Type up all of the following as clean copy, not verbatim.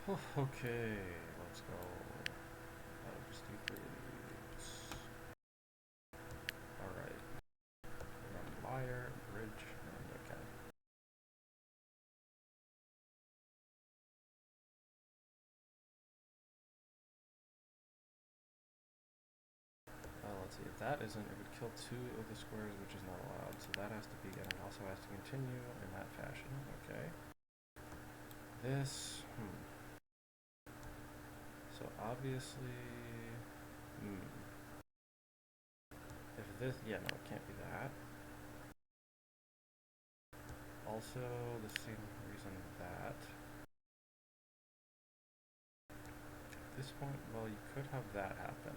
Okay, let's go. Just do 3 of these. Alright. Run wire, bridge, and okay. Let's see, if that isn't, it would kill 2 of the squares, which is not allowed, so that has to be, and it also has to continue in that fashion, okay. This, so obviously, if this, yeah, no, it can't be that. Also, the same reason that. At this point, well, you could have that happen.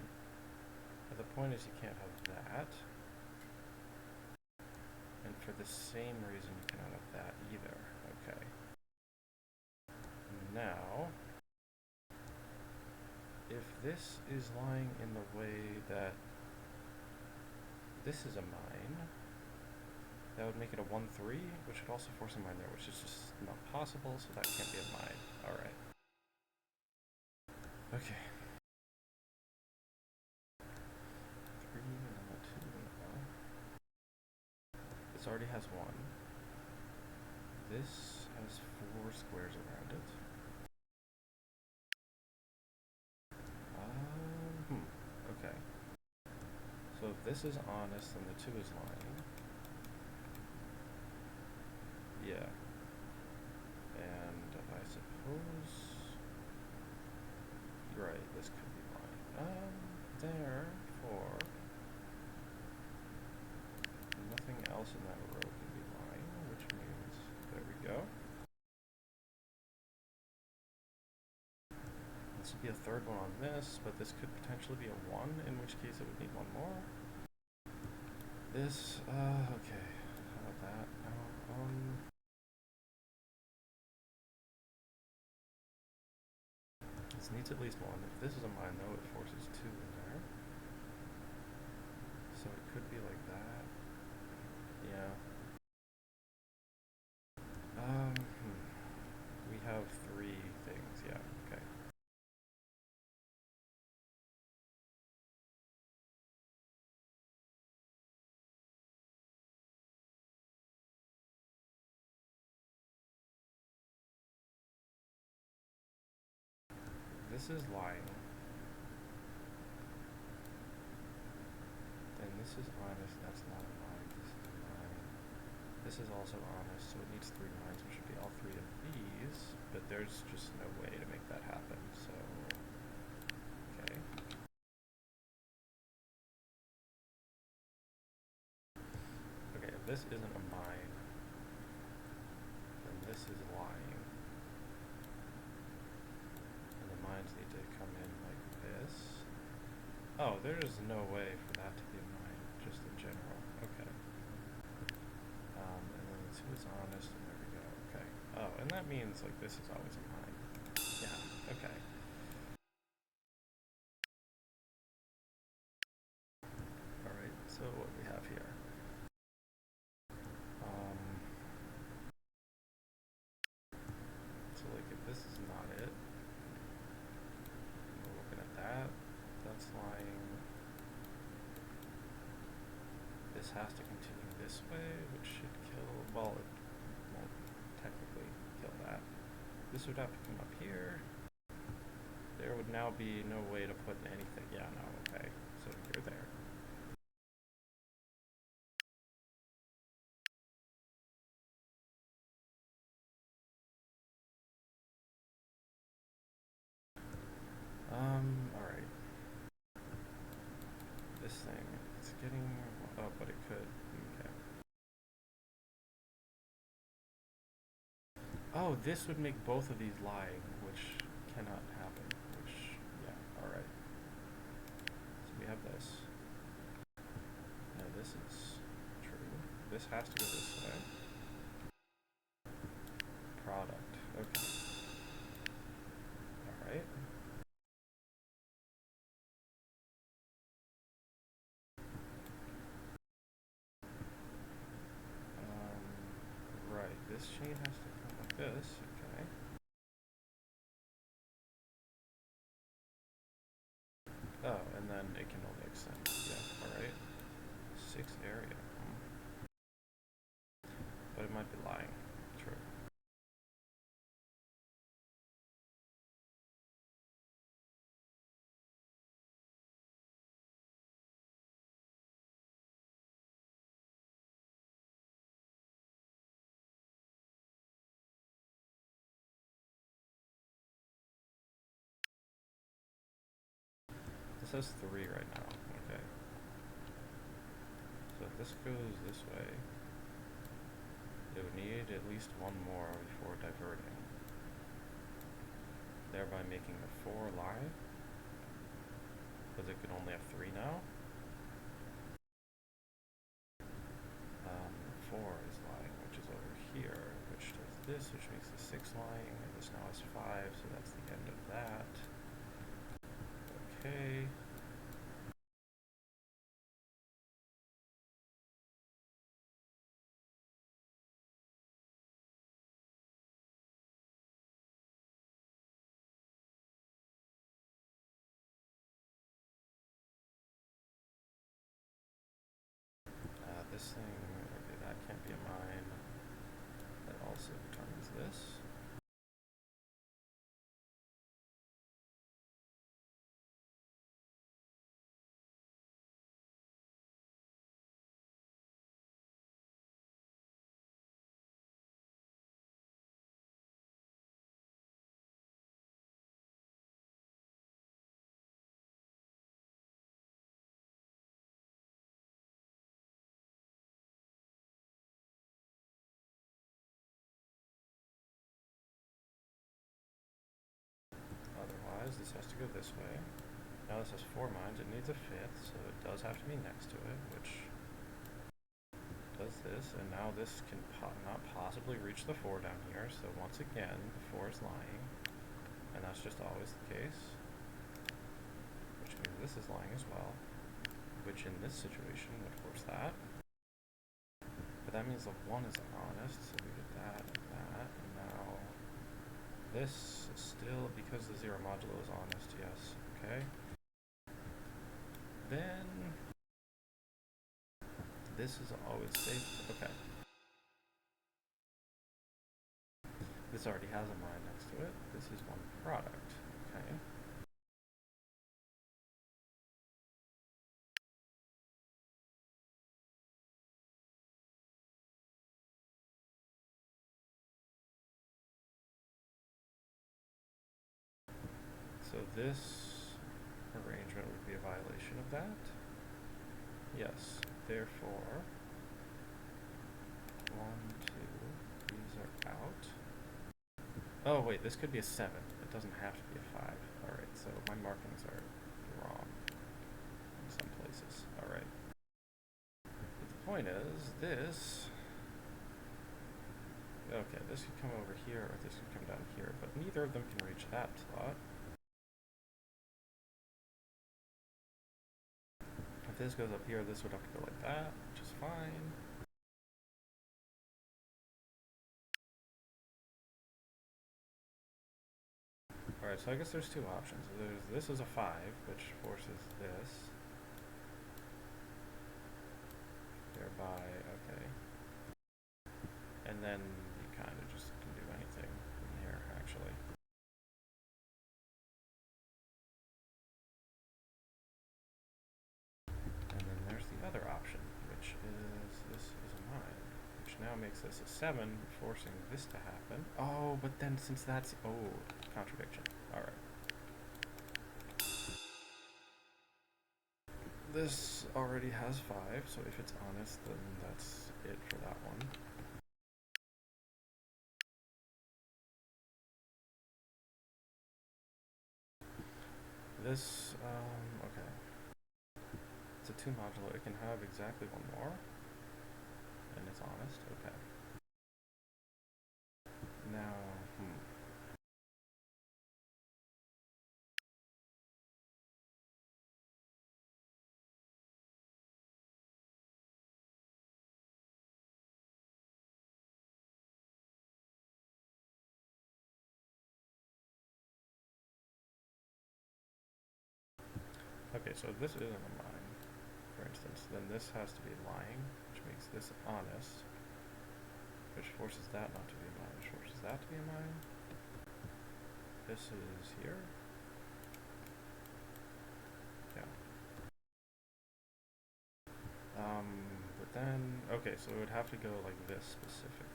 But the point is you can't have that. And for the same reason, you cannot have that either. Okay. Now, if this is lying in the way that this is a mine, that would make it a 1-3, which would also force a mine there, which is just not possible, so that can't be a mine. Alright. Okay. 3 and then a 2 now. This already has 1. This has 4 squares around it. Okay. So if this is honest, then the 2 is lying. Yeah. And I suppose... Right, this could be lying. Therefore... Nothing else in that row can be lying, which means... There we go. This would be a third one on this, but this could potentially be a 1, in which case it would need 1 more. This, okay. How about that? No, this needs at least 1. If this is a mine, though, it forces 2 in there. So it could be like that. Yeah. We have 3 things, yeah, okay. This is lying. Then this is honest, that's not a mine, this is a mine. This is also honest, so it needs 3 mines, which should be all 3 of these, but there's just no way to make that happen, so... Okay. Okay, if this isn't a mine, then this is lying. And the mines need to come in like this. Oh, there's no way for that to be a mine, just in general. Okay. And then the 2 is honest, and there we go. Okay. Oh, and that means like this is always a mine. Yeah, okay. Alright, so what do we have here? So like if this is not it, we're looking at that, that's lying. This has to continue this way, which should kill, well, it won't technically kill that. This would have to come up here. There would now be no way to put anything, yeah, no, okay, so you're there. Alright. This thing, it's getting, oh, but it could, okay. Oh, this would make both of these lying, which cannot happen, which, yeah, alright. So we have this. Now this is true. This has to go this way. Product, okay. Alright. Right, this chain has to come like this, okay. says 3 right now. Okay. So if this goes this way, it would need at least one more before diverting, thereby making the 4 live, because it could only have 3 now. 4 is lying, which is over here, which does this, which makes the 6 lying, and this now has 5, so that's the end of that. Okay. This thing, okay, that can't be a mine. That also determines this. Otherwise, this has to go this way. Now this has 4 mines, it needs a 5th, so it does have to be next to it, which does this, and now this can not possibly reach the 4 down here, so once again, the 4 is lying, and that's just always the case, which means this is lying as well, which in this situation would force that, but that means the 1 is honest, so we get that and that, and now this is still, because the 0 modulo is honest, yes, okay. Then this is always safe. Okay. This already has a mine next to it. This is one product. Okay. So this arrangement would be a violation of that. Yes. Therefore, 1, 2, these are out. Oh wait, this could be a 7. It doesn't have to be a 5. Alright, so my markings are wrong in some places. Alright. But the point is, this... Okay, this could come over here, or this could come down here, but neither of them can reach that slot. If this goes up here, this would have to go like that, which is fine. Alright, so I guess there's 2 options. This is a 5, which forces this. Thereby, okay. And then you kind of just can do anything from here, actually. And then there's the other option, which is this is a 9, which now makes this a 7, forcing this to happen. Oh, but then since that's... Oh, contradiction. Alright. This already has 5, so if it's honest, then that's it for that one. This, okay. It's a 2 modulo. It can have exactly 1 more. And it's honest. Okay. Now, okay, so if this isn't a mine, for instance, then this has to be lying, which makes this honest, which forces that not to be a mine, which forces that to be a mine. This is here. Yeah. But then, okay, so it would have to go like this specifically.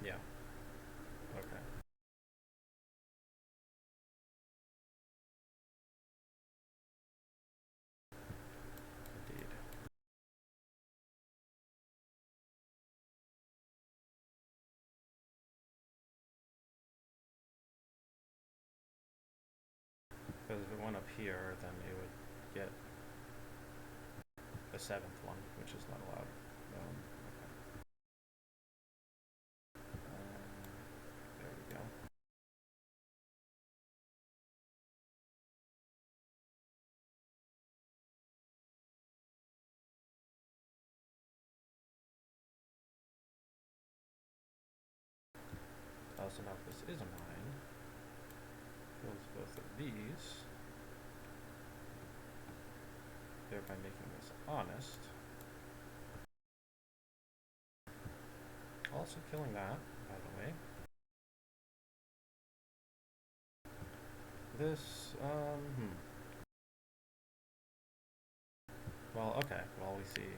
Yeah. Okay. Because if it went up here, then it would get a 7th one, which is not allowed. There we go. So now if this is a mine, kills both of these, thereby making this honest. Also killing that, by the way. This, well, okay, well, we see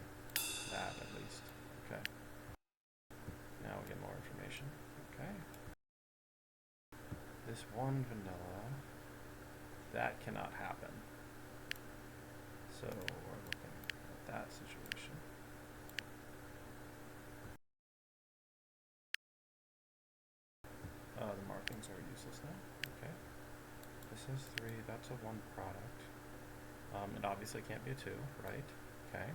that at least. Okay. Now we get more information. Okay. This one vanilla, that cannot happen. So we're looking at that situation. The markings are useless now. Okay. This is 3, that's a 1 product. It obviously can't be a 2, right? Okay.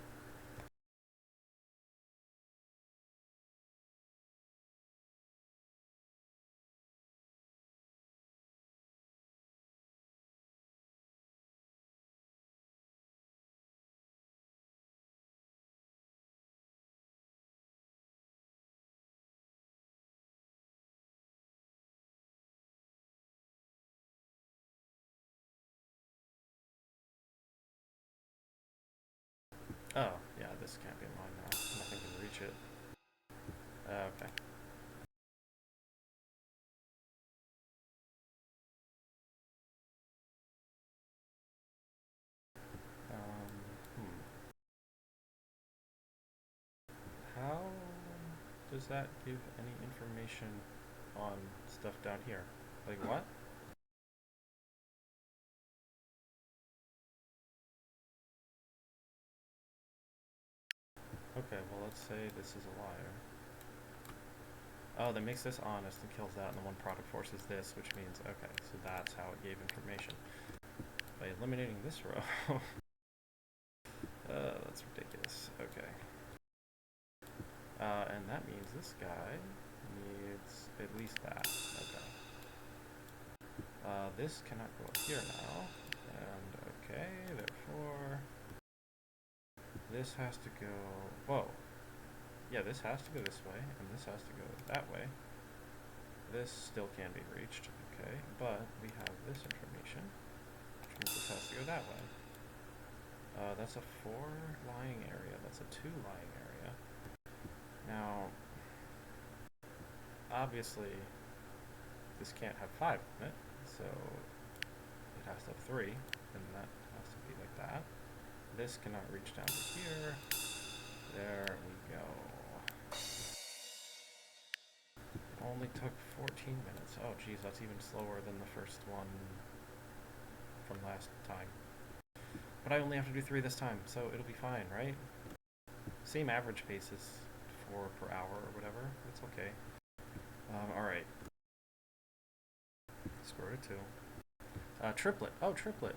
Oh, yeah, this can't be mine now. Nothing can reach it. Okay. How does that give any information on stuff down here? Like what? Okay, well let's say this is a liar. Oh, that makes this honest and kills that, and the 1 product forces this, which means, okay, so that's how it gave information. By eliminating this row. That's ridiculous. Okay. And that means this guy needs at least that. Okay. This cannot go up here now. And okay, therefore this has to go, whoa. Yeah, this has to go this way, and this has to go that way. This still can be reached, okay, but we have this information, which means this has to go that way. That's a 4 lying area, that's a 2 lying area. Now, obviously, this can't have 5 in it, so it has to have 3, and that has to be like that. This cannot reach down to here. There we go. Only took 14 minutes. Oh geez, that's even slower than the first one from last time. But I only have to do 3 this time, so it'll be fine, right? Same average pace as 4 per hour or whatever. It's okay. Alright. Square root of 2. Triplet. Oh, triplet.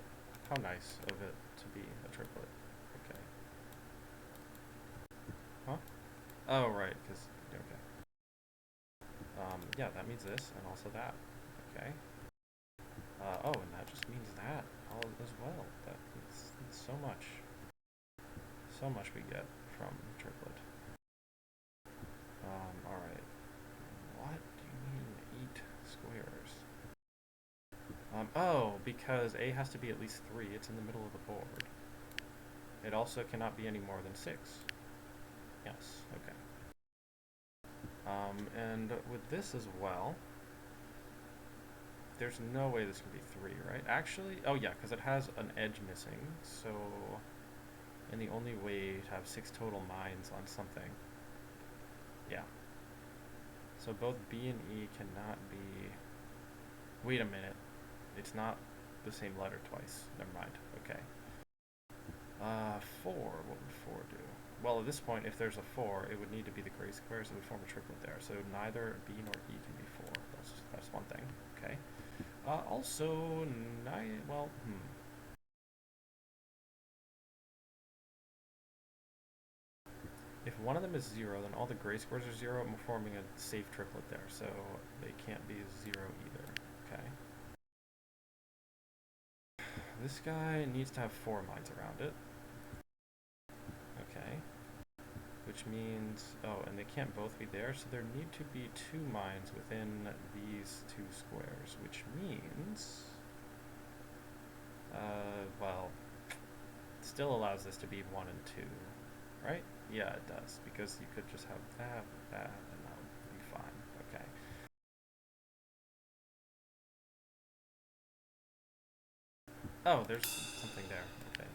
How nice of it to be a triplet. Okay. Huh? Oh, right, because, okay. Yeah, that means this, and also that. Okay. Oh, and that just means that all as well. It's so much. So much we get from triplet. Alright. What do you mean 8 squares? Oh, because A has to be at least 3. It's in the middle of the board. It also cannot be any more than 6. Yes, okay. And with this as well, there's no way this can be 3, right? Actually, oh yeah, because it has an edge missing, so, and the only way to have 6 total mines on something. Yeah. So both B and E cannot be, wait a minute, it's not the same letter twice, never mind, okay. 4, what would 4 do? Well, at this point, if there's a 4, it would need to be the gray squares that would form a triplet there. So neither B nor E can be 4. That's one thing. Okay. Also, well, If one of them is 0, then all the gray squares are 0. I'm forming a safe triplet there, so they can't be 0 either. Okay. This guy needs to have 4 mines around it. Okay. Which means, oh, and they can't both be there, so there need to be 2 mines within these 2 squares, which means, well, still allows this to be 1 and 2, right? Yeah, it does, because you could just have that, and that would be fine. Okay. Oh, there's something there. Okay.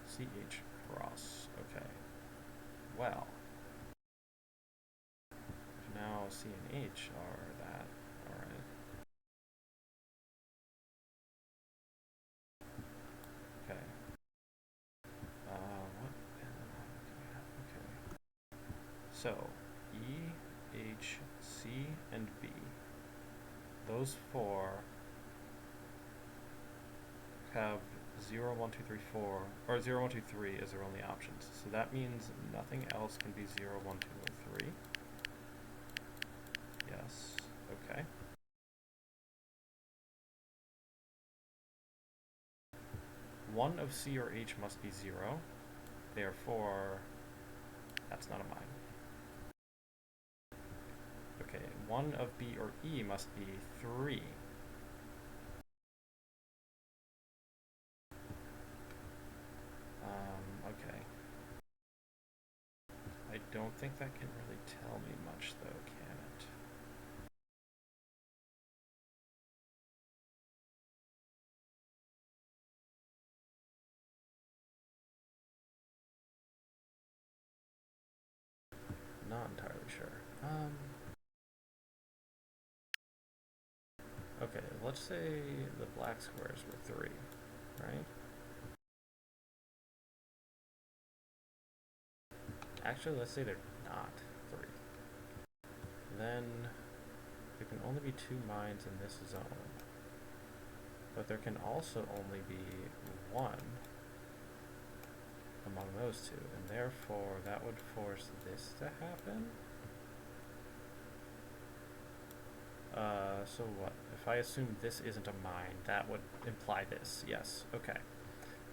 CH cross. Okay. Well, now C and H are that. Alright. Okay. What? Okay. So, E, H, C, and B. Those 4 have 0, 1, 2, 3, 4, or 0, 1, 2, 3 as their only options. So that means nothing else can be 0, 1, 2, or 3. Yes. Okay. One of C or H must be 0. Therefore, that's not a mine. Okay, one of B or E must be 3. Okay. I don't think that can really tell me much, though, can it? Not entirely sure. Okay, let's say the black squares were 3, right? Actually, let's say they're not 3. Then there can only be 2 mines in this zone. But there can also only be 1 among those 2, and therefore that would force this to happen. So what? If I assume this isn't a mine, that would imply this. Yes, okay.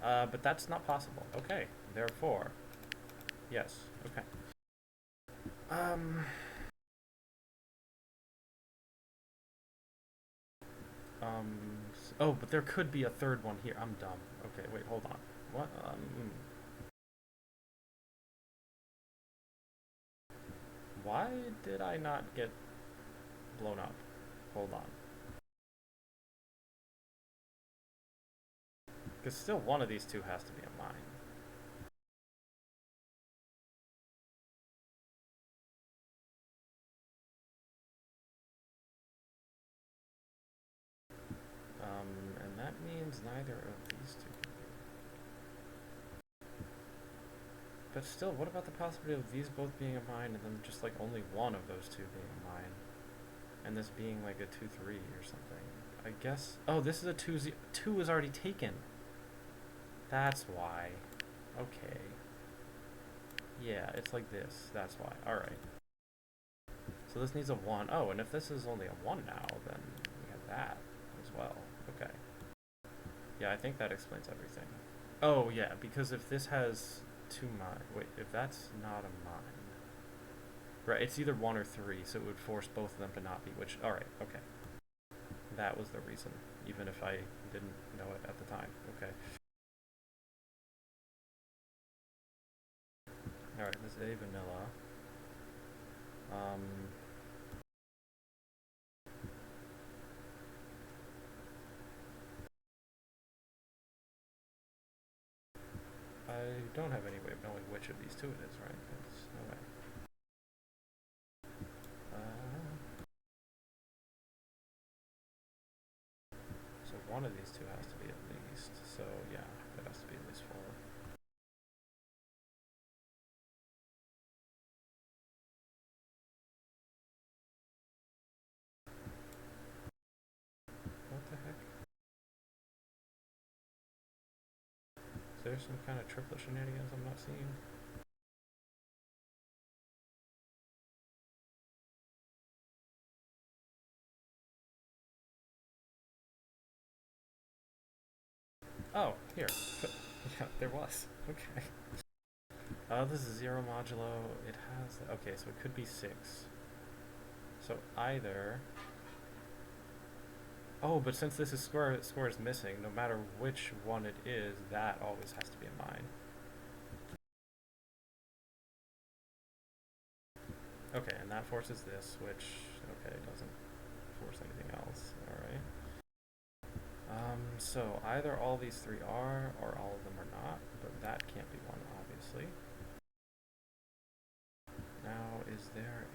But that's not possible. Okay, therefore, yes, okay. Oh, but there could be a third one here. I'm dumb. Okay, wait, hold on. What? Why did I not get blown up? Hold on. Because still one of these 2 has to be a mine. And that means neither of these 2 can be. But still, what about the possibility of these both being a mine and then just like only one of those 2 being a mine? And this being like a 2-3 or something. I guess. Oh, this is a 2-0. 2 is already taken. That's why. Okay. Yeah, it's like this. That's why. Alright. So this needs a 1. Oh, and if this is only a 1 now, then we have that as well. Okay. Yeah, I think that explains everything. Oh, yeah, because if this has 2 mine... Wait, if that's not a mine... Right, it's either 1 or 3, so it would force both of them to not be, which... Alright, okay. That was the reason, even if I didn't know it at the time. Okay. Alright, this is a vanilla. I don't have any way of knowing which of these 2 it is, right? There's no way. So one of these 2 has to be at least. So yeah, it has to be at least 4. What Is there some kind of triplet shenanigans I'm not seeing? Oh, here. Yeah, there was. Okay. This is 0 modulo. It has... Okay, so it could be 6. So either... Oh, but since this is score is missing, no matter which one it is, that always has to be a mine. Okay, and that forces this, which, okay, doesn't force anything else. Alright. So either all these three are, or all of them are not, but that can't be one, obviously. Now, is there a...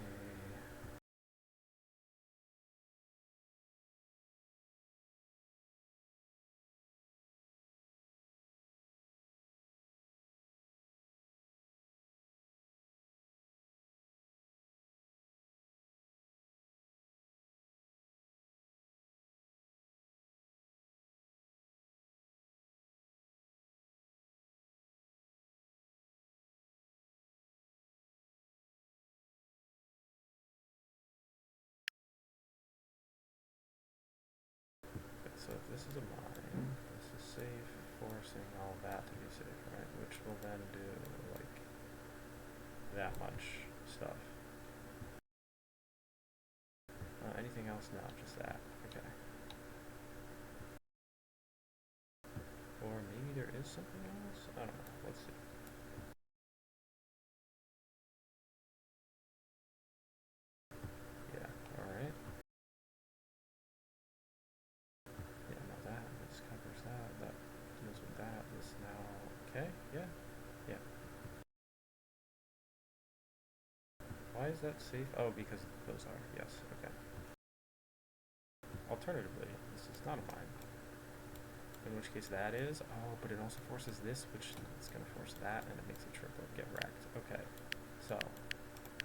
So if this is a mine, this is safe, forcing all that to be safe, right? Which will then do, like, that much stuff. Anything else? No, just that. Okay. Or maybe there is something else? I don't know. Let's see. Yeah, alright. Yeah, no, that. This covers that. That deals with that. This now. Okay, yeah. Yeah. Why is that safe? Oh, because those are. Yes, okay. Alternatively, this is not a mine. In which case that is. Oh, but it also forces this, which is going to force that, and it makes a triplet get wrecked. Okay. So,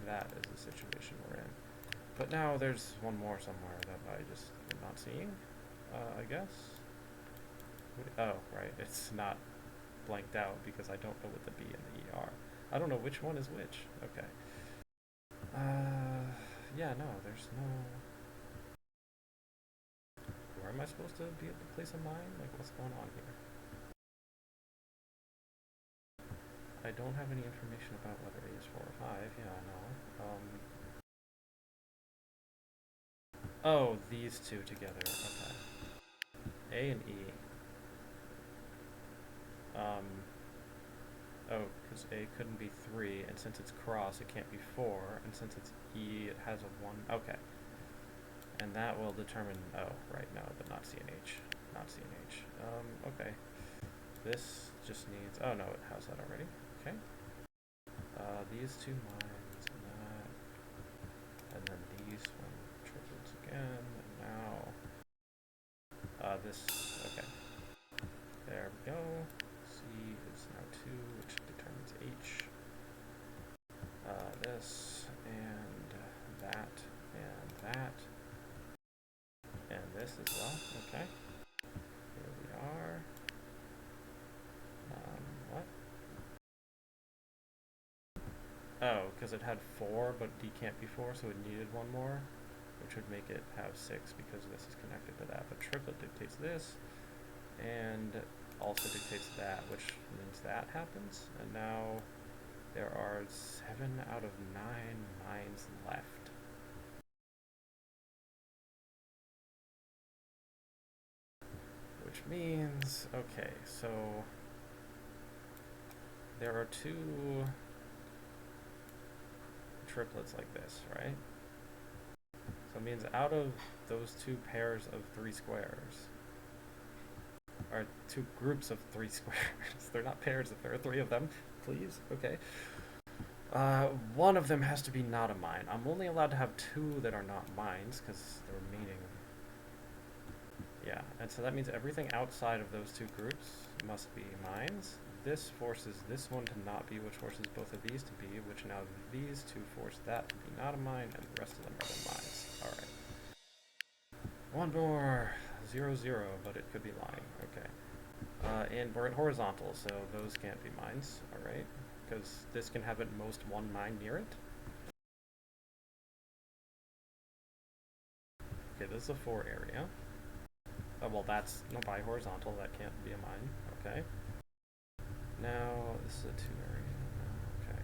that is the situation we're in. But now there's one more somewhere that I just am not seeing, I guess. Oh, right. It's not blanked out because I don't know what the B and the E are. I don't know which one is which. Okay. Yeah, no, there's no... Where am I supposed to be able to place a mine? Like, what's going on here? I don't have any information about whether A is 4 or 5. Yeah, I know. Oh, these two together. Okay. A and E. Oh, because A couldn't be 3, and since it's cross, it can't be 4, and since it's E, it has a 1. Okay. And that will determine... Oh, right, no, but not CNH. Not CNH. Okay. This just needs... Oh, no, it has that already. Okay. These two mines, and that. And then these one triplets again, and now... this... Okay. There we go. C is now 2, which determines H. This, and that, and that. And this as well. Okay. Here we are. What? Oh, because it had 4, but D can't be 4, so it needed one more, which would make it have 6 because this is connected to that. But triplet dictates this, and also dictates that, which means that happens. And now there are 7 out of 9 mines left. Which means, okay, so there are 2 triplets like this, right? So it means out of those 2 pairs of 3 squares, or 2 groups of 3 squares, they're not pairs, if there are 3 of them, please, okay. One of them has to be not a mine. I'm only allowed to have 2 that are not mines, because the remaining... Yeah, and so that means everything outside of those 2 groups must be mines. This forces this one to not be, which forces both of these to be, which now these 2 force that to be not a mine, and the rest of them are the mines. Alright. One more. 0, 0, but it could be lying. Okay. And we're in horizontal, so those can't be mines, alright? Because this can have at most one mine near it. Okay, this is a 4 area. Oh, well, that's no by horizontal, that can't be a mine. Okay. Now, this is a 2 area. Okay.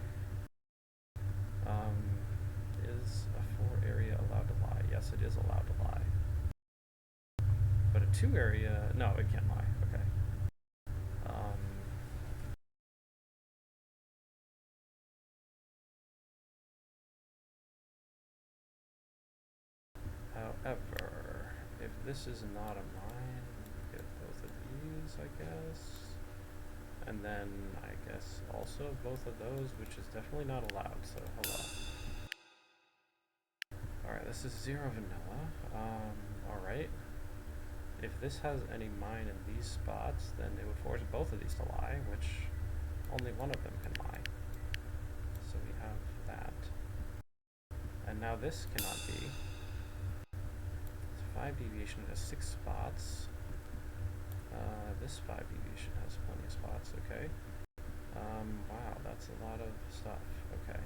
Is a 4 area allowed to lie? Yes, it is allowed to lie. But a 2 area, no, it can't lie. Okay. However, if this is not a mine, get both of these, I guess. And then, I guess, also both of those, which is definitely not allowed, so hello. Alright, this is 0 vanilla. Alright. If this has any mine in these spots, then it would force both of these to lie, which only one of them can lie. So we have that. And now this cannot be. It's 5 deviation has 6 spots. This 5 deviation has plenty of spots, okay. Wow, that's a lot of stuff, okay.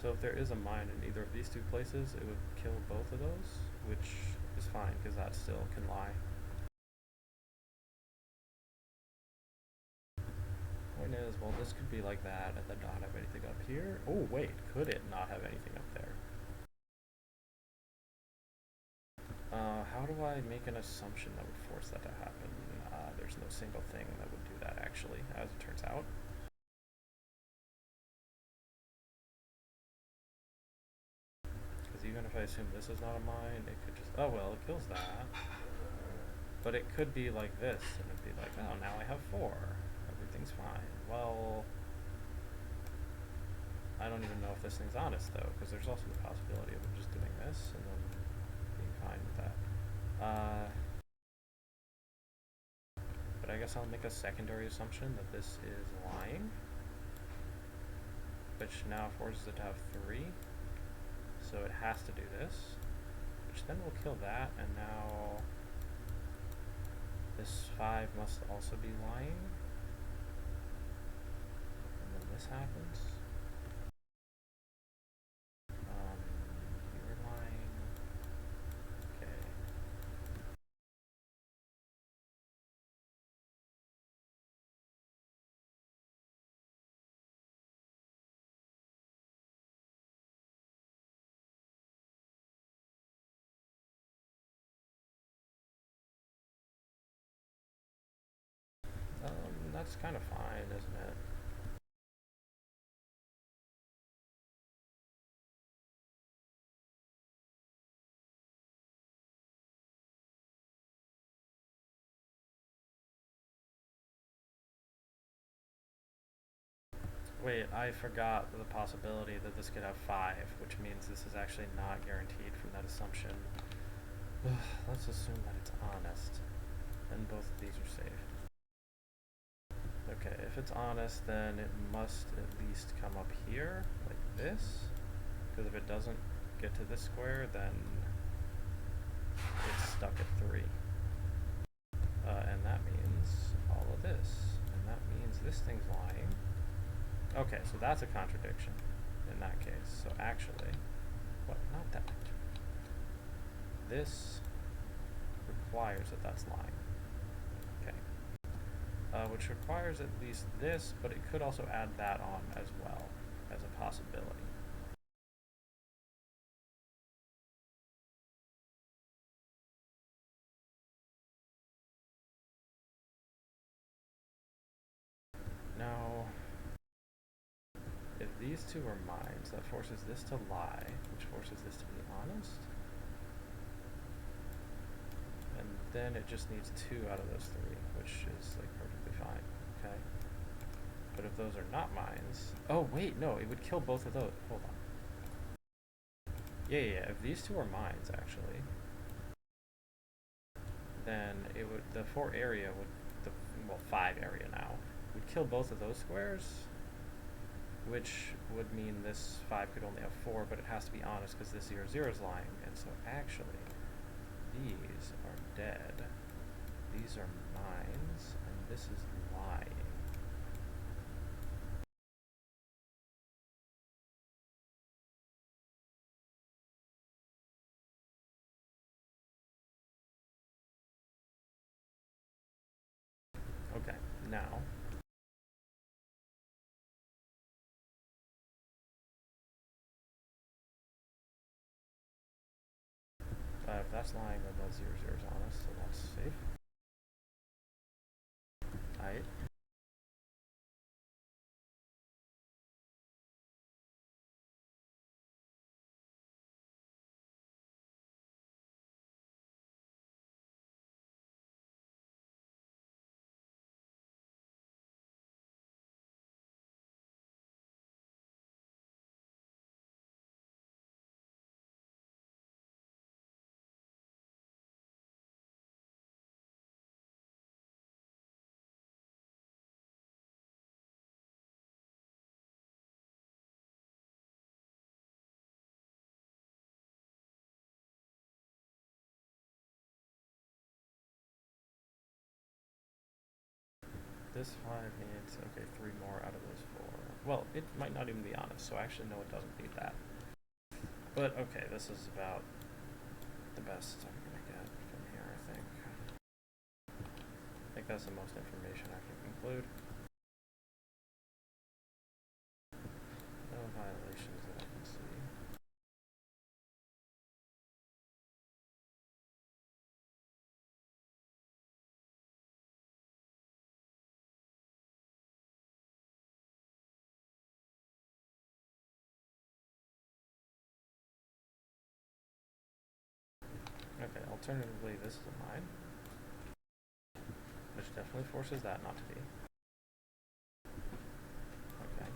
So if there is a mine in either of these 2 places, it would kill both of those, which is fine, because that still can lie. Point is, well, this could be like that and then not have anything up here. Oh, wait, could it not have anything up there? How do I make an assumption that would force that to happen? There's no single thing that would do that, actually, as it turns out. Because even if I assume this is not a mine, it could just... Oh, well, it kills that. But it could be like this, and it'd be like, oh, now I have 4. Everything's fine. Well... I don't even know if this thing's honest, though, because there's also the possibility of it just doing this, and then being fine with that. But I guess I'll make a secondary assumption that this is lying, which now forces it to have 3. So it has to do this, which then will kill that, and now this 5 must also be lying. And then this happens. You're lying. Okay. That's kind of fine, isn't it? Wait, I forgot the possibility that this could have 5, which means this is actually not guaranteed from that assumption. Let's assume that it's honest. Then both of these are safe. Okay, if it's honest, then it must at least come up here, like this. Because if it doesn't get to this square, then it's stuck at 3. And that means all of this. And that means this thing's lying. Okay, so that's a contradiction in that case. So actually, what? Not that. This requires that that's lying. Okay. Which requires at least this, but it could also add that on as well as a possibility. Now, if these 2 are mines, that forces this to lie, which forces this to be honest. And then it just needs 2 out of those 3, which is like perfectly fine. Okay. But if those are not mines, oh wait, no, it would kill both of those. Hold on. Yeah. If these 2 are mines, actually, then it would, the 4 area would, well, 5 area now, would kill both of those squares, which would mean this 5 could only have 4, but it has to be honest because this 0 is lying, and so actually, these are dead. These are mines, and this is lying. Okay, now if that's lying, then that's 0, 0 is honest, so that's safe. Aight. This 5 needs, okay, 3 more out of those 4. Well, it might not even be honest, so actually no, it doesn't need that. But okay, this is about the best I'm gonna get from here, I think. I think that's the most information I can conclude. No violations that I can see. Okay, alternatively, this is a mine, which definitely forces that not to be. Okay.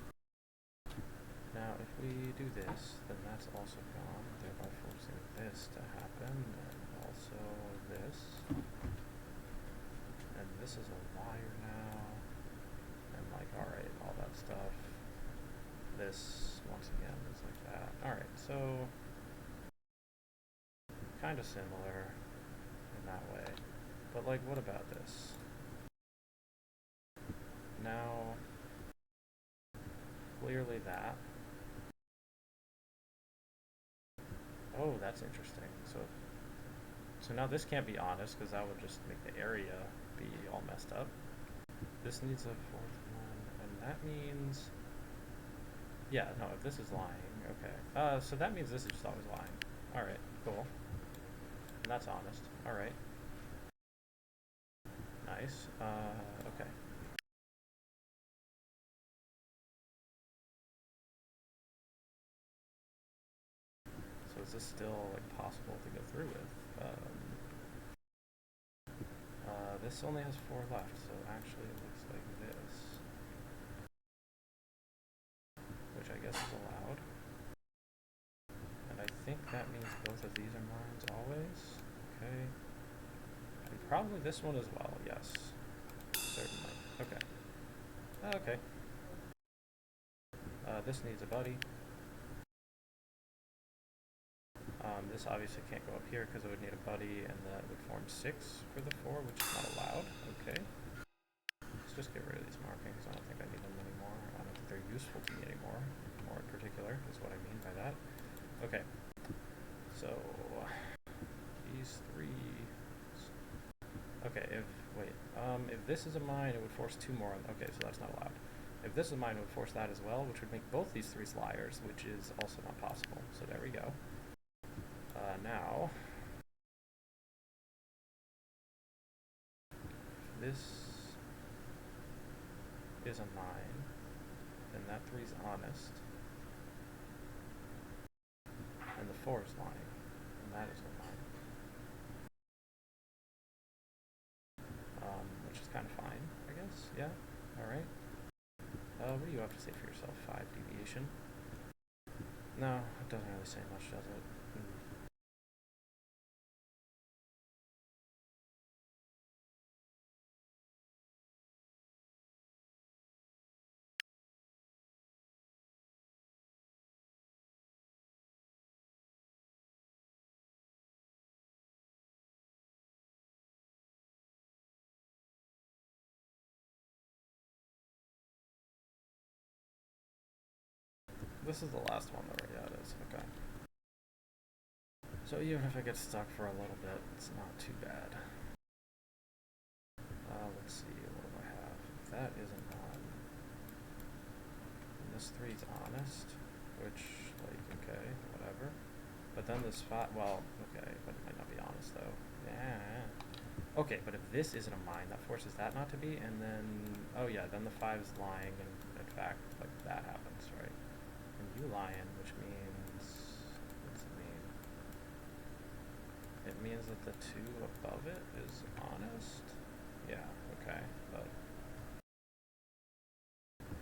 Now, if we do this, then that's also gone, thereby forcing this to happen, and also this. And this is a liar now. And like, alright, all that stuff. This, once again, is like that. Alright, so kind of similar in that way. But like, what about this? Now, clearly that. Oh, that's interesting. So now this can't be honest, because that would just make the area be all messed up. This needs a 4th one, and that means... Yeah, no, if this is lying, okay. So that means this is just always lying. Alright, cool. And that's honest. Alright. Nice. Okay. So is this still like possible to go through with? This only has 4 left, so actually it looks like this, which I guess is allowed. And I think that means both of these are mines always. Okay. And probably this one as well, yes. Certainly. Okay. Okay. This needs a buddy. This obviously can't go up here because it would need a buddy, and that would form 6 for the 4, which is not allowed. Okay. Let's just get rid of these markings. I don't think I need them anymore. I don't think they're useful to me anymore. More in particular is what I mean by that. Okay. So these 3. Okay. If this is a mine, it would force 2 more. Okay, so that's not allowed. If this is a mine, it would force that as well, which would make both these 3 liars, which is also not possible. So there we go. Now, this is a mine, then that 3 is honest, and the 4 is lying, and that is a mine. Which is kind of fine, I guess. Yeah. All right. What do you have to say for yourself? 5 deviation. No, it doesn't really say much, does it? This is the last one though, right? Yeah, it is. Okay. So even if I get stuck for a little bit, it's not too bad. Let's see, what do I have? If that isn't on, and this 3's honest, which, like, okay, whatever. But then this 5, well, okay, but it might not be honest though. Yeah. Okay, but if this isn't a mine, that forces that not to be, and then, oh yeah, then the 5 is lying, and in fact, like, that happens, right? And you lying, which means, what's it mean? It means that the 2 above it is honest? Yeah, okay, but,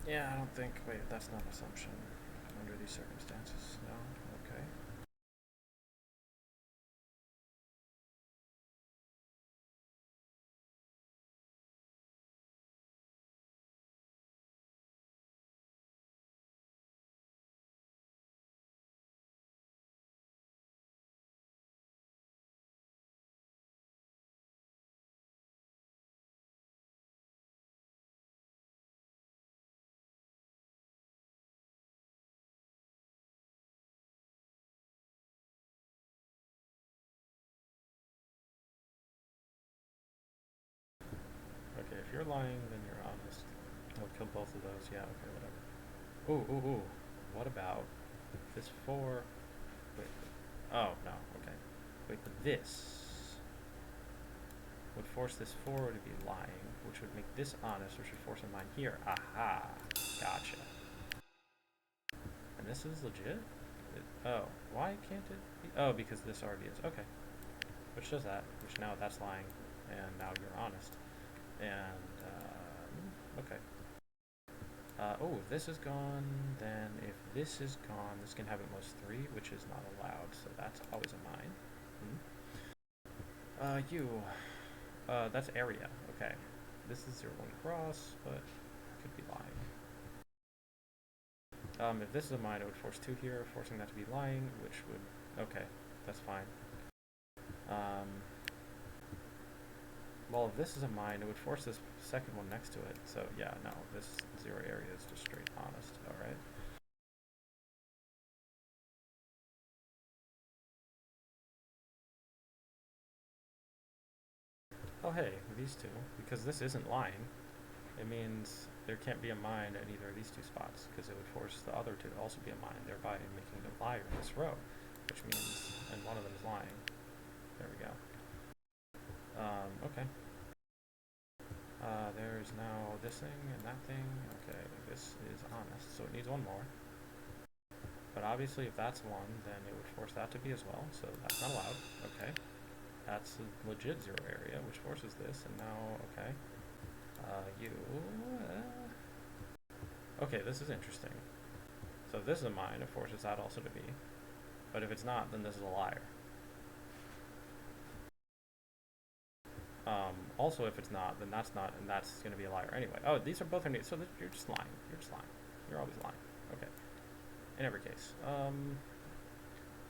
yeah, I don't think, wait, that's not an assumption under these circumstances, no, okay. Okay, if you're lying, then you're honest. I'll kill both of those, yeah, okay, whatever. Ooh, ooh, ooh, what about this 4, wait, oh, no, okay. Wait, but this would force this 4 to be lying, which would make this honest, which would force a mine here. Aha, gotcha. And this is legit? Oh, why can't it be? Oh, because this already is. Okay. Which does that, which now that's lying, and now you're honest. And, okay. Oh, if this is gone, then if this is gone, this can have at most 3, which is not allowed, so that's always a mine. That's area, okay. This is 0, 1 cross, but it could be lying. If this is a mine, it would force 2 here, forcing that to be lying, which would, okay, that's fine. Well, if this is a mine, it would force this second one next to it, so yeah, no, this 0 area is just straight honest, alright. Oh hey, these 2, because this isn't lying, it means there can't be a mine in either of these 2 spots, because it would force the other 2 to also be a mine, thereby making it a liar in this row, which means, and one of them is lying. There we go. Okay. There's now this thing and that thing. Okay, this is honest, so it needs 1 more. But obviously, if that's 1, then it would force that to be as well, so that's not allowed. Okay. That's a legit 0 area, which forces this, and now, okay. Okay, this is interesting. So if this is a mine, it forces that also to be. But if it's not, then this is a liar. Also, if it's not, then that's not, and that's going to be a liar anyway. Oh, these are both, so you're just lying. You're just lying. You're always lying. Okay. In every case.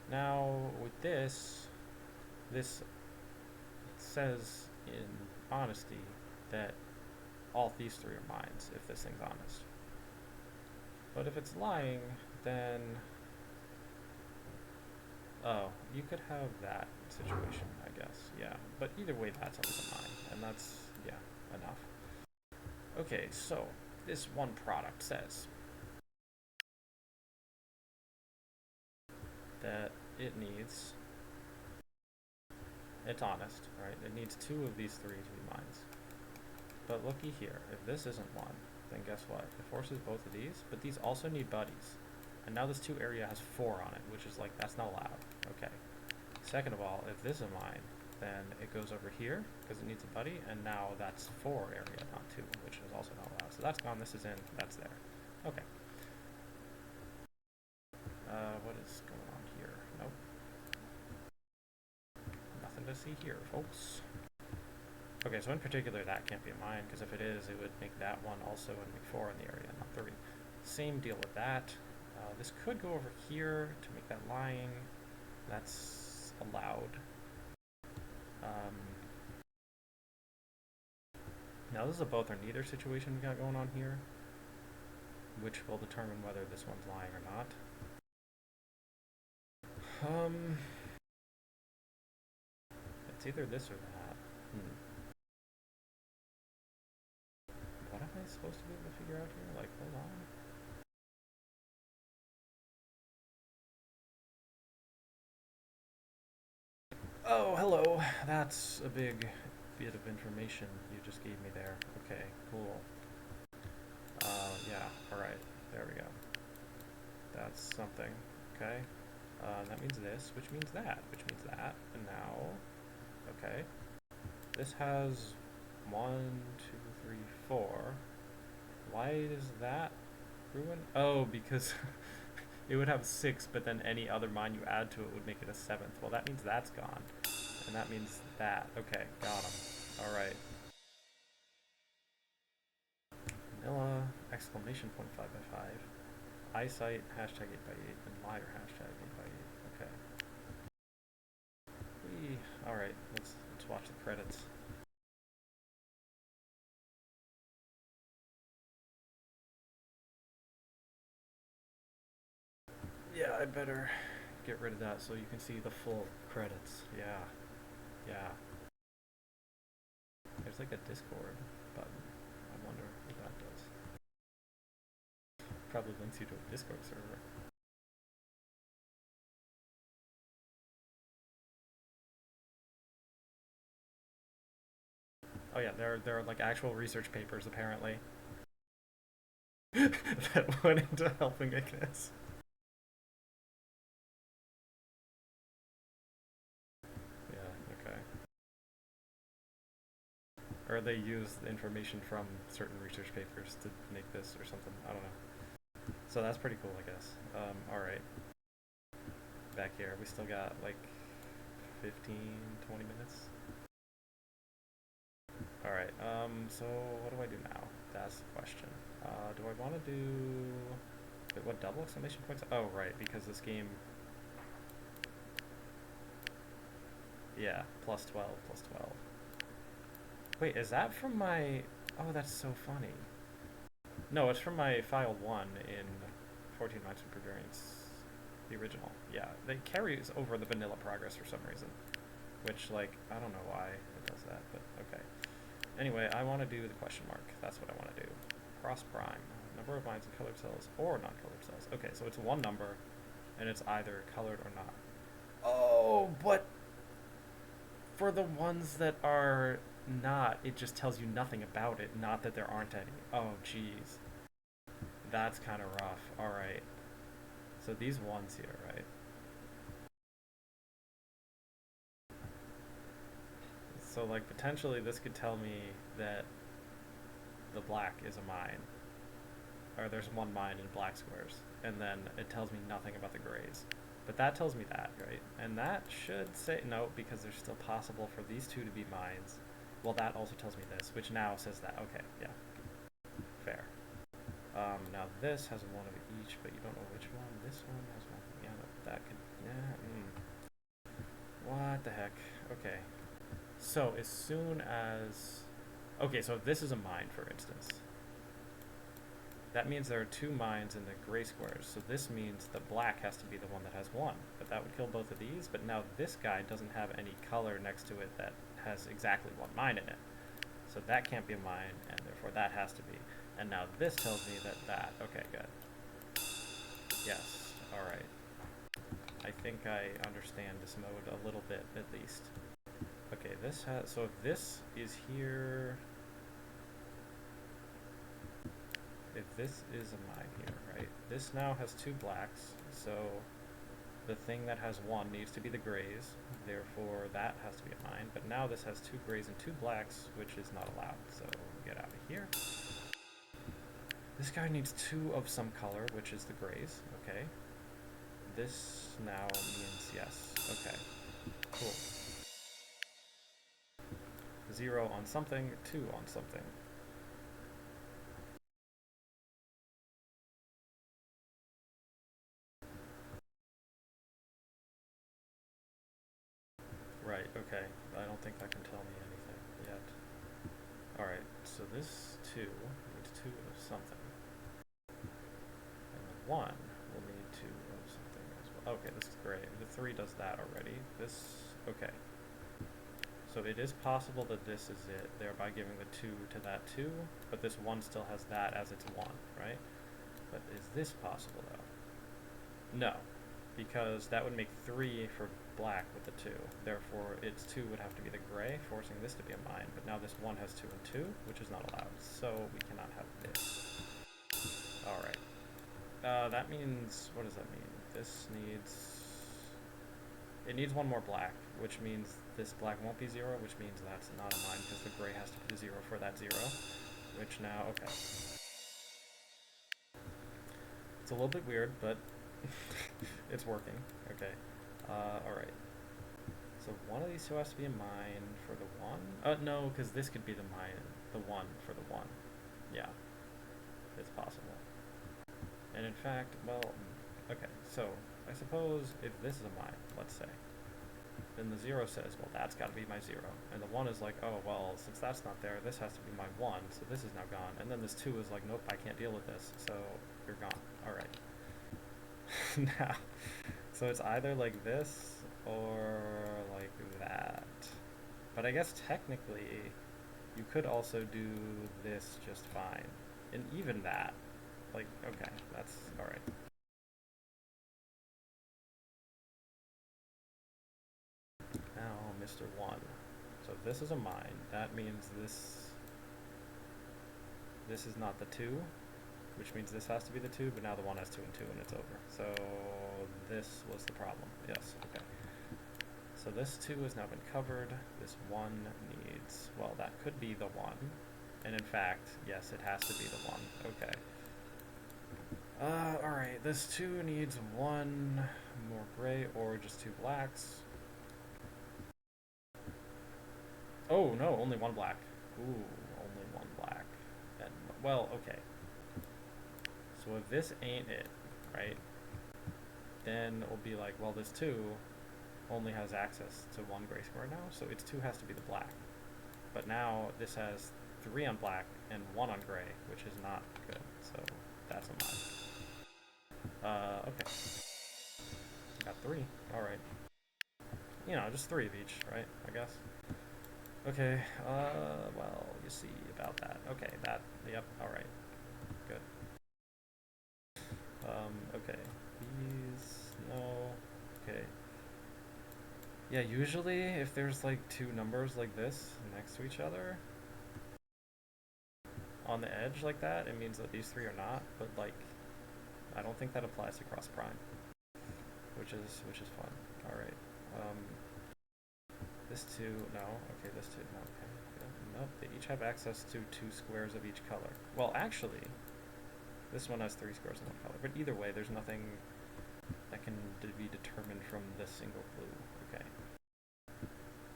Now, with this says in honesty that all these 3 are mines, if this thing's honest. But if it's lying, then... Oh, you could have that situation, I guess, yeah. But either way, that's always a mine, and that's, yeah, enough. Okay, so, this one product says that it needs... It's honest, right? It needs 2 of these 3 to be mines. But looky here, if this isn't 1, then guess what? It forces both of these, but these also need buddies. And now this 2 area has 4 on it, which is like, that's not allowed. Okay. Second of all, if this is a mine, then it goes over here, because it needs a buddy, and now that's 4 area, not 2, which is also not allowed. So that's gone, this is in, that's there. Okay. What is going on here? Nope. Nothing to see here, folks. Okay, so in particular, that can't be a mine, because if it is, it would make that one also and make 4 in the area, not 3. Same deal with that. This could go over here to make that lying. That's allowed. Now this is a both or neither situation we got going on here, which will determine whether this one's lying or not. Um, it's either this or that. What am I supposed to be able to figure out here? Like, hold on. Oh, hello. That's a big bit of information you just gave me there. Okay, cool. Yeah, alright. There we go. That's something. Okay. That means this, which means that, which means that. And now, okay. This has 1, 2, 3, 4. Why is that ruined? Oh, because it would have 6, but then any other mine you add to it would make it a 7th. Well, that means that's gone. And that means that. Okay, got him. Alright. Vanilla, exclamation point 5x5. Eyesight, hashtag 8x8, and liar, hashtag 8x8. Okay. Alright, let's watch the credits. Yeah, I better get rid of that so you can see the full credits. Yeah. Yeah. There's like a Discord button. I wonder what that does. Probably links you to a Discord server. Oh yeah, there are like actual research papers apparently that went into helping make this. Yeah, okay. Or they use the information from certain research papers to make this or something. I don't know. So that's pretty cool, I guess. Alright. Back here, we still got like 15, 20 minutes. Alright, so what do I do now? That's the question. Do I want to do... Wait, what, double exclamation points? Oh, right, because this game... Yeah, plus 12, plus 12. Wait, is that from my... Oh, that's so funny. No, it's from my file 1 in 14 Minesweeper variants. The original. Yeah, it carries over the vanilla progress for some reason. Which, like, I don't know why it does that, but okay. Anyway, I want to do the question mark. That's what I want to do. Cross prime. Number of lines in colored cells or non-colored cells. Okay, so it's one number, and it's either colored or not. Oh, but for the ones that are not, it just tells you nothing about it, not that there aren't any. Oh, jeez. That's kind of rough. Alright. So these ones here, right? So, like, potentially this could tell me that the black is a mine. Or there's one mine in black squares. And then it tells me nothing about the grays. But that tells me that, right? And that should say, no, because there's still possible for these two to be mines. Well, that also tells me this, which now says that. Okay, yeah. Fair. Now this has one of each, but you don't know which one. This one has one. Yeah, no, that could, yeah, What the heck? Okay. So as soon as... Okay, so if this is a mine, for instance, that means there are two mines in the gray squares. So this means the black has to be the one that has one. But that would kill both of these. But now this guy doesn't have any color next to it that has exactly one mine in it. So that can't be a mine, and therefore that has to be. And now this tells me that. Okay, good. Yes, alright. I think I understand this mode a little bit, at least. Okay, this has... So if this is here... If this is a mine here, right? This now has two blacks, so the thing that has one needs to be the grays. Therefore, that has to be a mine. But now this has two grays and two blacks, which is not allowed. So get out of here. This guy needs two of some color, which is the grays. Okay. This now means yes. Okay. Cool. 0 on something, 2 on something. Right, okay. I don't think that can tell me anything yet. Alright, so this 2 needs 2 of something. And the 1 will need 2 of something as well. Okay, this is gray. The 3 does that already. This, okay. So it is possible that this is it, thereby giving the 2 to that 2, but this 1 still has that as its 1, right? But is this possible, though? No, because that would make 3 for black with the 2. Therefore, its 2 would have to be the gray, forcing this to be a mine. But now this 1 has 2 and 2, which is not allowed. So we cannot have this. Alright. That means, what does that mean? This needs, it needs 1 more black, which means this black won't be 0, which means that's not a mine, because the gray has to be the 0 for that 0, which now, okay. It's a little bit weird, but it's working. Okay. Alright. So one of these two has to be a mine for the 1. No, because this could be the mine, the 1 for the 1. Yeah. It's possible. And in fact, well, okay, so I suppose if this is a mine, let's say, then the 0 says, well, that's got to be my 0. And the 1 is like, oh, well, since that's not there, this has to be my 1, so this is now gone. And then this 2 is like, nope, I can't deal with this, so you're gone. Alright. Now, so it's either like this or like that. But I guess technically, you could also do this just fine. And even that. Like, okay, that's alright. Now, Mr. 1. So if this is a mine, that means this is not the 2, which means this has to be the 2, but now the 1 has 2 and 2 and it's over. So this was the problem. Yes, okay. So this 2 has now been covered. This 1 needs, well, that could be the 1. And in fact, yes, it has to be the 1. Okay. Alright, this 2 needs 1 more gray or just 2 blacks. Oh, no, only 1 black. Ooh, only 1 black. And, well, okay. So if this ain't it, right, then it'll be like, well, this 2 only has access to 1 gray square now, so its 2 has to be the black. But now this has 3 on black and 1 on gray, which is not good, so that's a mine. Okay. Got 3. Alright. You know, just 3 of each, right? I guess. Okay, well, you see about that. Okay, that, yep, alright. Good. Okay. These, no. Okay. Yeah, usually if there's like 2 numbers like this next to each other on the edge like that, it means that these 3 are not, but like, I don't think that applies to cross prime, which is fun. All right. This 2, no. Okay, this 2, no. Okay. Yeah, nope. They each have access to 2 squares of each color. Well, actually, this one has 3 squares in one color. But either way, there's nothing that can be determined from this single clue. Okay.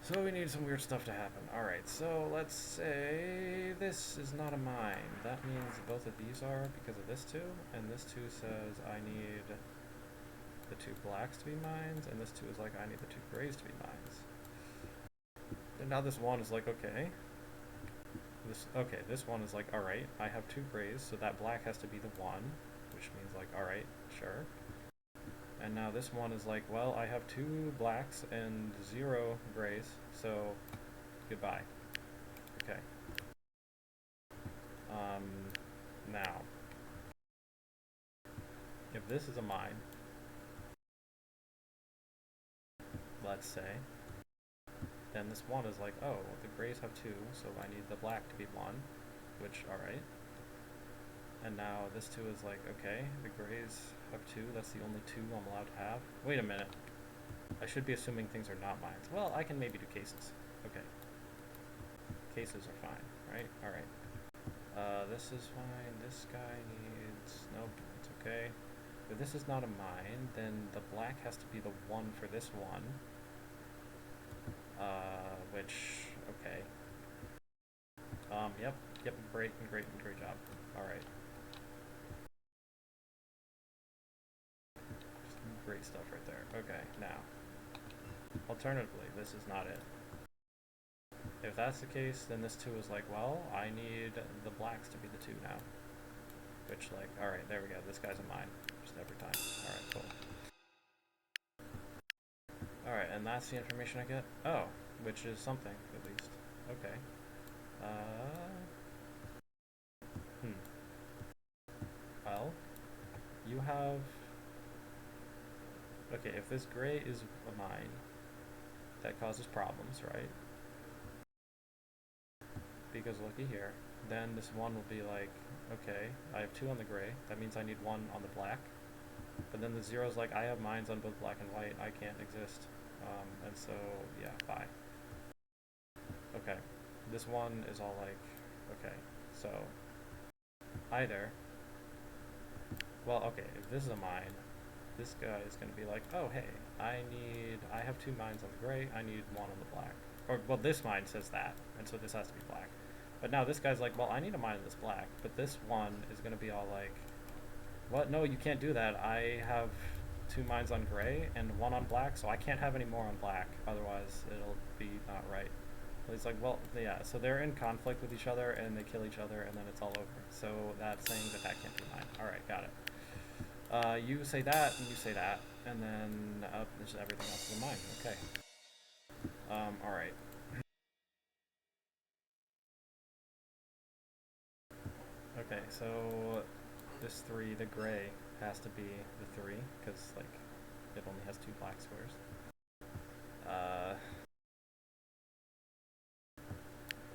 So we need some weird stuff to happen. Alright, so let's say this is not a mine. That means both of these are because of this 2, and this 2 says I need the 2 blacks to be mines, and this 2 is like I need the 2 grays to be mines. And now this 1 is like, okay. This 1 is like, alright, I have 2 grays, so that black has to be the 1, which means like, alright, sure. And now this 1 is like, well, I have 2 blacks and 0 grays, so goodbye. Okay. Now, if this is a mine, let's say, then this 1 is like, oh, the grays have 2, so I need the black to be 1, which, alright. And now this 2 is like, okay, the grays have 2, that's the only 2 I'm allowed to have. Wait a minute. I should be assuming things are not mines. Well, I can maybe do cases. Okay. Cases are fine, right? Alright. This is fine. This guy needs, nope, it's okay. If this is not a mine, then the black has to be the 1 for this 1. Which, okay. Yep, great job. Alright. Just great stuff right there. Okay, now. Alternatively, this is not it. If that's the case, then this 2 is like, well, I need the blacks to be the 2 now. Which, like, alright, there we go. This guy's a mine. Just every time. Alright, cool. and that's the information I get? Oh, which is something, at least. Okay. Well, you have... Okay, if this gray is a mine, that causes problems, right? Because looky here, then this one will be like, okay, I have 2 on the gray, that means I need 1 on the black. But then the 0's like, I have mines on both black and white, I can't exist. And so, yeah, bye. Okay, this one is all like, okay, so, either, well, okay, if this is a mine, this guy is going to be like, oh, hey, I have 2 mines on the gray, I need 1 on the black. Or, well, this mine says that, and so this has to be black. But now this guy's like, well, I need a mine in this black, but this one is going to be all like, what? No, you can't do that. I have 2 mines on gray and 1 on black, so I can't have any more on black, otherwise it'll be not right. He's like, well, yeah, so they're in conflict with each other, and they kill each other, and then it's all over. So that's saying that that can't be mine. Alright, got it. You say that, and you say that, and then there's everything else is mine. Okay. Alright. Okay, so this 3, the gray, has to be the 3, because, like, it only has 2 black squares.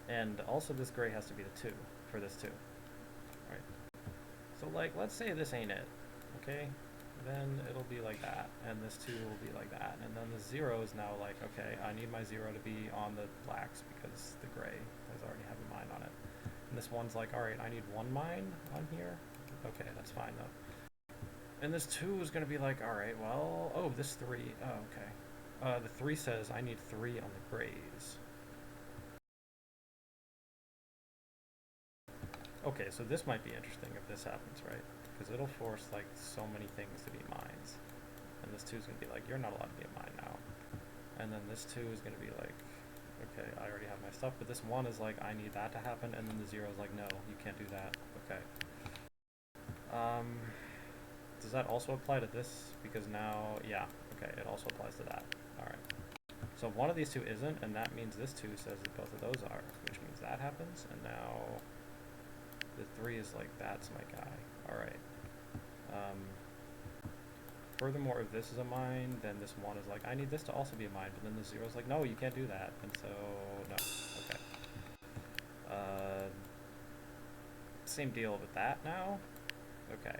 And also this gray has to be the 2 for this 2. Right. So, like, let's say this ain't it. Okay? Then it'll be like that, and this 2 will be like that. And then the 0 is now like, okay, I need my 0 to be on the blacks because the gray has already have a mine on it. And this one's like, alright, I need 1 mine on here. Okay, that's fine though. And this 2 is going to be like, alright, well, oh, this 3, oh, okay. The 3 says I need 3 on the grays. Okay, so this might be interesting if this happens, right? Because it'll force, like, so many things to be mines. And this 2 is going to be like, you're not allowed to be a mine now. And then this 2 is going to be like, okay, I already have my stuff, but this 1 is like, I need that to happen, and then the 0 is like, no, you can't do that. Okay. Does that also apply to this? Because now, yeah, okay, it also applies to that. Alright. So one of these 2 isn't, and that means this 2 says that both of those are, which means that happens, and now the 3 is like, that's my guy. Alright. Furthermore, if this is a mine, then this 1 is like, I need this to also be a mine, but then the 0 is like, no, you can't do that, and so, no. Okay. Same deal with that now. Okay.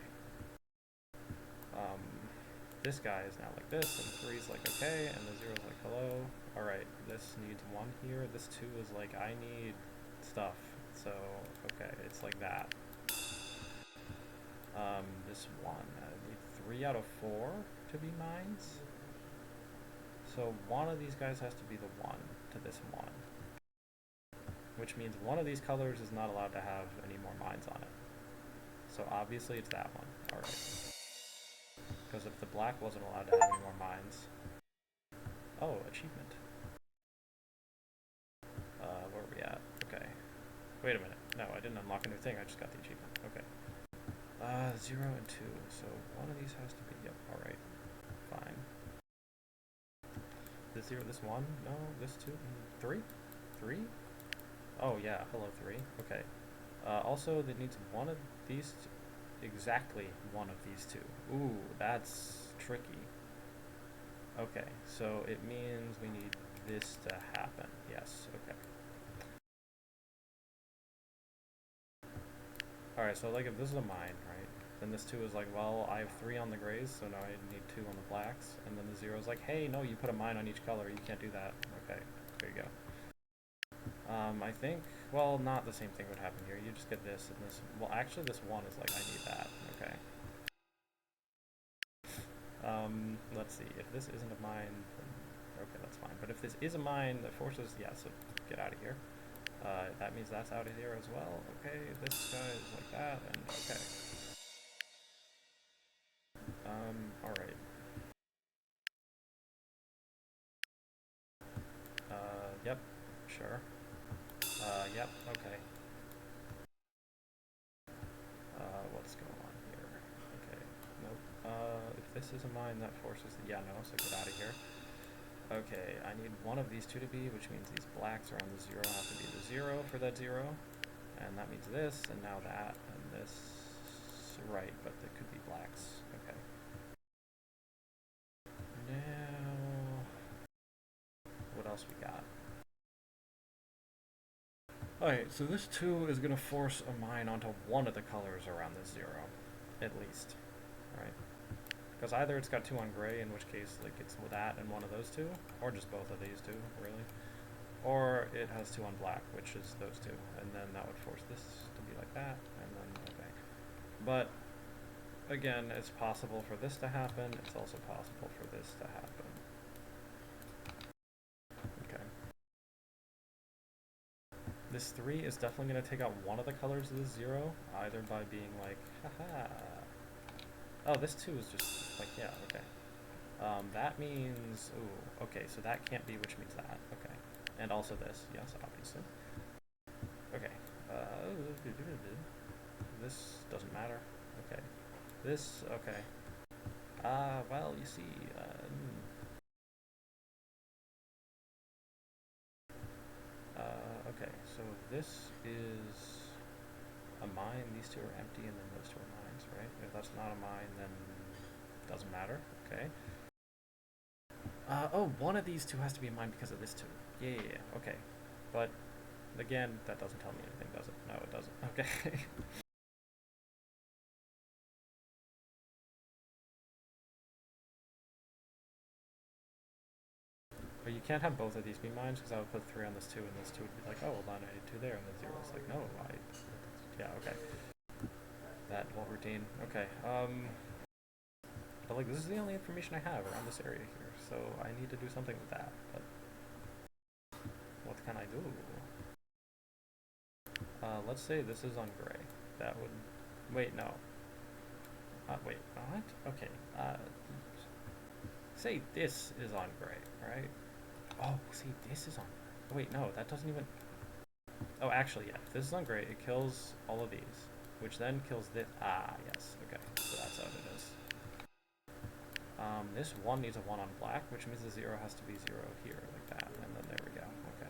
This guy is now like this, and 3 is like, okay, and the 0 is like, hello. Alright, this needs 1 here. This 2 is like, I need stuff. So, okay, it's like that. This 1, I need 3 out of 4 to be mines. So one of these guys has to be the 1 to this 1. Which means one of these colors is not allowed to have any more mines on it. So obviously it's that one. Alright. Because if the black wasn't allowed to have any more mines... Oh, achievement. Where are we at? Okay. Wait a minute. No, I didn't unlock a new thing, I just got the achievement. Okay. 0 and 2. So one of these has to be... Yep, alright. Fine. This 0, this 1? No, this 2? 3? 3? Oh yeah, hello 3. Okay. Also, it needs one of these... Exactly one of these 2. Ooh, that's tricky. Okay, so it means we need this to happen. Yes, okay. Alright, so like if this is a mine, right? Then this 2 is like, well, I have 3 on the grays, so now I need 2 on the blacks. And then the 0 is like, hey, no, you put a mine on each color, you can't do that. Okay, there you go. I think, well, not the same thing would happen here. You just get this and this. Well, actually, this 1 is like, I need that. Okay. Let's see. If this isn't a mine, then, okay, that's fine. But if this is a mine that forces, yeah, so get out of here. That means that's out of here as well. Okay, this guy is like that, and okay. Alright. Yep, sure. Yep, okay. What's going on here? Okay, nope. If this is a mine, that forces the, yeah, no, so get out of here. Okay, I need one of these two to be, which means these blacks around the 0 have to be the 0 for that 0. And that means this, and now that, and this. Right, but there could be blacks. Okay. Now, what else we got? Alright, so this 2 is going to force a mine onto one of the colors around this 0, at least. Right? Because either it's got 2 on gray, in which case like it's that and one of those 2, or just both of these 2, really. Or it has 2 on black, which is those 2, and then that would force this to be like that, and then, okay. But, again, it's possible for this to happen, it's also possible for this to happen. Okay. This 3 is definitely going to take out one of the colors of this 0, either by being like, haha. Oh, this 2 is just, like, yeah, okay. That means, ooh, okay, so that can't be, which means that, okay. And also this, yes, obviously. Okay, this doesn't matter, okay. This, okay. Well, you see, okay, so this is a mine, these 2 are empty, and then those 2 are mines, right? If that's not a mine, then it doesn't matter, okay. Oh, one of these 2 has to be a mine because of this 2. Yeah, okay. But, again, that doesn't tell me anything, does it? No, it doesn't. Okay. But you can't have both of these be mines, because I would put 3 on this 2, and this 2 would be like, oh, well, then I need 2 there, and then 0 is like, no, yeah, okay. That whole routine. Okay, but, like, this is the only information I have around this area here, so I need to do something with that, but what can I do? Let's say this is on gray. That would... Wait, no. Wait, what? Okay, say this is on gray, right? Oh, see, this is on gray. Wait, no, that doesn't even... Oh, actually, yeah, if this is on gray, it kills all of these, which then kills this... Ah, yes, okay, so that's how it is. This 1 needs a 1 on black, which means the 0 has to be 0 here, like that, and then there we go, okay.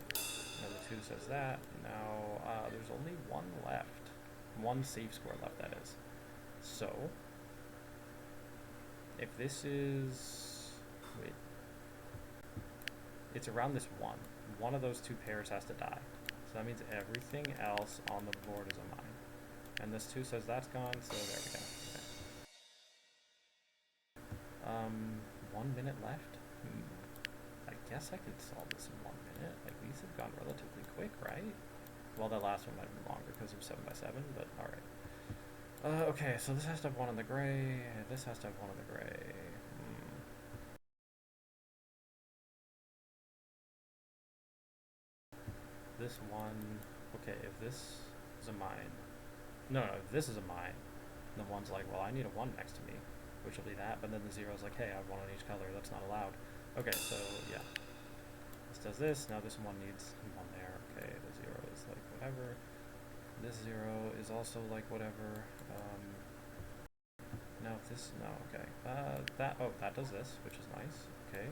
Now the 2 says that, now, there's only 1 left. 1 safe square left, that is. So, if this is... Wait. It's around this 1. One of those 2 pairs has to die. So that means everything else on the board is a mine. And this 2 says that's gone, so there we go. Okay. 1 minute left? I guess I could solve this in 1 minute. Like, these have gone relatively quick, right? Well, the last one might have been longer because it was 7 by 7, but alright. Okay, so this has to have 1 on the gray, this has to have 1 on the gray. This 1, okay, if this is a mine, no, if this is a mine, the 1's like, well, I need a 1 next to me, which will be that, but then the 0's like, hey, I have 1 on each color, that's not allowed. Okay, so, yeah. This does this, now this 1 needs 1 there, okay, the 0 is like whatever. This 0 is also like whatever, now if this, no, okay, that does this, which is nice, okay.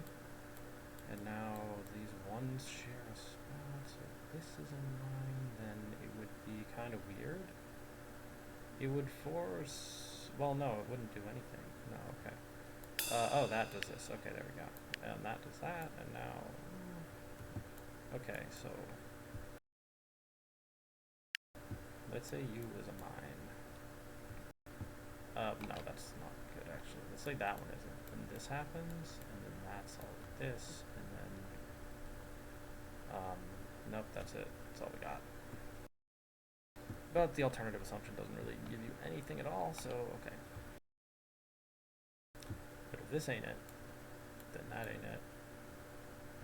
And now these 1s share a spot, so if this is a mine, then it would be kind of weird. It would force, well, no, it wouldn't do anything, no, okay. Oh, that does this, okay, there we go. And that does that, and now, okay, so, let's say U is a mine. No, that's not good, actually. Let's say that one isn't. And this happens, and then that's all of this, and then, nope, that's it. That's all we got. But the alternative assumption doesn't really give you anything at all, so, okay. But if this ain't it, then that ain't it.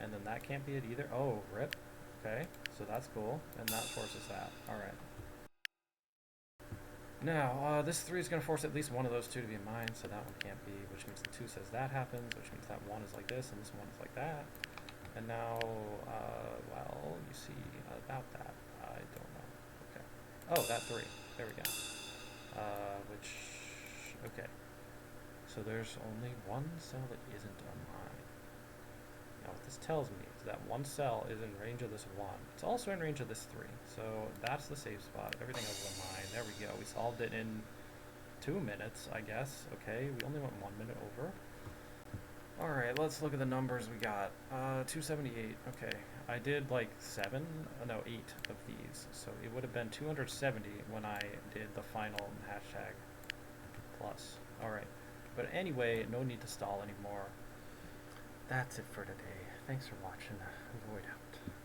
And then that can't be it either. Oh, rip. Okay, so that's cool, and that forces that. Alright. Now, this 3 is going to force at least one of those 2 to be mine, so that one can't be, which means the 2 says that happens, which means that 1 is like this, and this 1 is like that. And now, well, you see, about that, I don't know. Okay. Oh, that 3. There we go. Okay. So there's only 1 cell that isn't a mine. Now, what this tells me is that one cell is in range of this 1. It's also in range of this 3. So that's the safe spot. Everything else is a mine. There we go. We solved it in 2 minutes, I guess. Okay, we only went 1 minute over. Alright, let's look at the numbers we got. 278. Okay, I did like 8 of these. So it would have been 270 when I did the final hashtag plus. Alright, but anyway, no need to stall anymore. That's it for today. Thanks for watching. Void out.